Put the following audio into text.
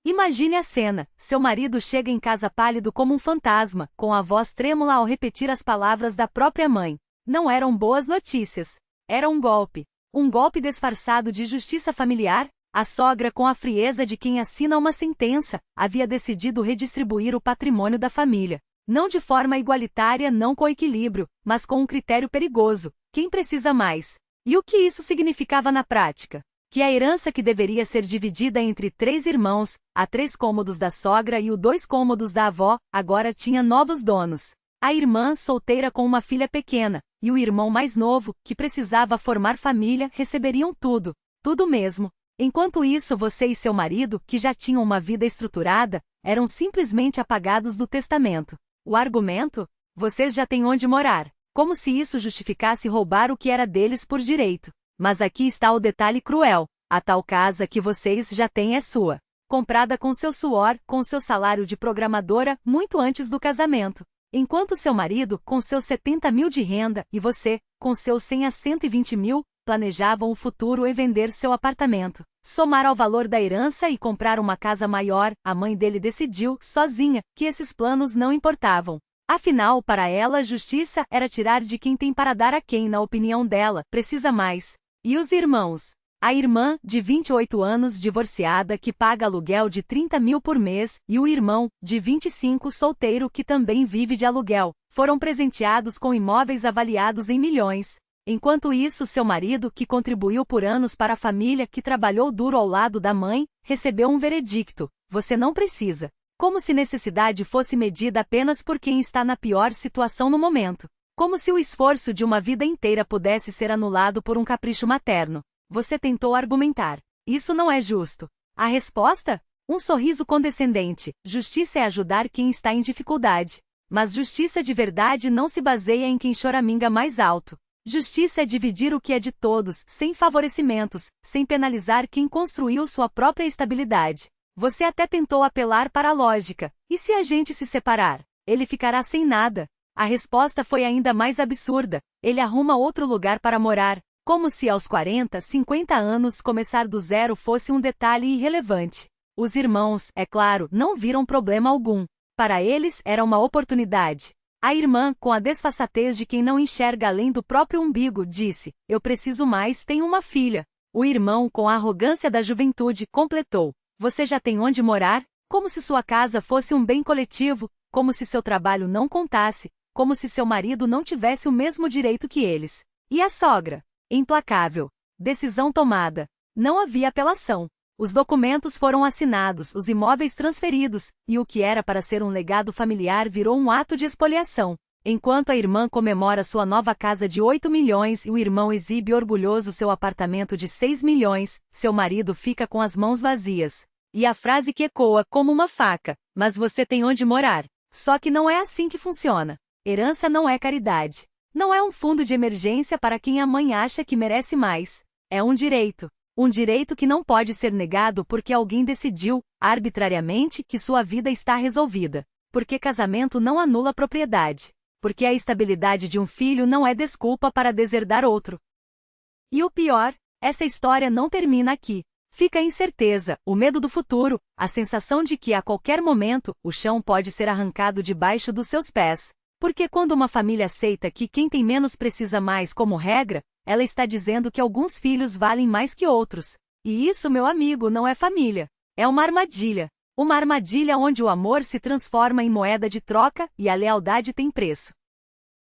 Imagine a cena: seu marido chega em casa pálido como um fantasma, com a voz trêmula ao repetir as palavras da própria mãe. Não eram boas notícias. Era um golpe. Um golpe disfarçado de justiça familiar. A sogra, com a frieza de quem assina uma sentença, havia decidido redistribuir o patrimônio da família. Não de forma igualitária, não com equilíbrio, mas com um critério perigoso: quem precisa mais? E o que isso significava na prática? Que a herança, que deveria ser dividida entre 3 irmãos, a 3 cômodos da sogra e os 2 cômodos da avó, agora tinha novos donos. A irmã, solteira com uma filha pequena, e o irmão mais novo, que precisava formar família, receberiam tudo. Tudo mesmo. Enquanto isso, você e seu marido, que já tinham uma vida estruturada, eram simplesmente apagados do testamento. O argumento? Vocês já têm onde morar. Como se isso justificasse roubar o que era deles por direito. Mas aqui está o detalhe cruel: a tal casa que vocês já têm é sua. Comprada com seu suor, com seu salário de programadora, muito antes do casamento. Enquanto seu marido, com seus 70 mil de renda, e você, com seus 100 a 120 mil, planejavam o futuro e vender seu apartamento, somar ao valor da herança e comprar uma casa maior, a mãe dele decidiu, sozinha, que esses planos não importavam. Afinal, para ela, justiça era tirar de quem tem para dar a quem, na opinião dela, precisa mais. E os irmãos? A irmã, de 28 anos, divorciada, que paga aluguel de 30 mil por mês, e o irmão, de 25, solteiro, que também vive de aluguel, foram presenteados com imóveis avaliados em milhões. Enquanto isso, seu marido, que contribuiu por anos para a família, que trabalhou duro ao lado da mãe, recebeu um veredicto: você não precisa. Como se necessidade fosse medida apenas por quem está na pior situação no momento. Como se o esforço de uma vida inteira pudesse ser anulado por um capricho materno. Você tentou argumentar: isso não é justo. A resposta? Um sorriso condescendente: justiça é ajudar quem está em dificuldade. Mas justiça de verdade não se baseia em quem choraminga mais alto. Justiça é dividir o que é de todos, sem favorecimentos, sem penalizar quem construiu sua própria estabilidade. Você até tentou apelar para a lógica: e se a gente se separar? Ele ficará sem nada. A resposta foi ainda mais absurda: ele arruma outro lugar para morar. Como se aos 40, 50 anos começar do zero fosse um detalhe irrelevante. Os irmãos, é claro, não viram problema algum. Para eles era uma oportunidade. A irmã, com a desfaçatez de quem não enxerga além do próprio umbigo, disse: eu preciso mais, tenho uma filha. O irmão, com a arrogância da juventude, completou: você já tem onde morar? Como se sua casa fosse um bem coletivo, como se seu trabalho não contasse, como se seu marido não tivesse o mesmo direito que eles. E a sogra? Implacável. Decisão tomada. Não havia apelação. Os documentos foram assinados, os imóveis transferidos, e o que era para ser um legado familiar virou um ato de expoliação. Enquanto a irmã comemora sua nova casa de 8 milhões e o irmão exibe orgulhoso seu apartamento de 6 milhões, seu marido fica com as mãos vazias. E a frase que ecoa como uma faca: mas você tem onde morar. Só que não é assim que funciona. Herança não é caridade. Não é um fundo de emergência para quem a mãe acha que merece mais. É um direito. Um direito que não pode ser negado porque alguém decidiu, arbitrariamente, que sua vida está resolvida. Porque casamento não anula propriedade. Porque a estabilidade de um filho não é desculpa para deserdar outro. E o pior, essa história não termina aqui. Fica a incerteza, o medo do futuro, a sensação de que a qualquer momento, o chão pode ser arrancado debaixo dos seus pés. Porque quando uma família aceita que quem tem menos precisa mais como regra, ela está dizendo que alguns filhos valem mais que outros. E isso, meu amigo, não é família. É uma armadilha. Uma armadilha onde o amor se transforma em moeda de troca e a lealdade tem preço.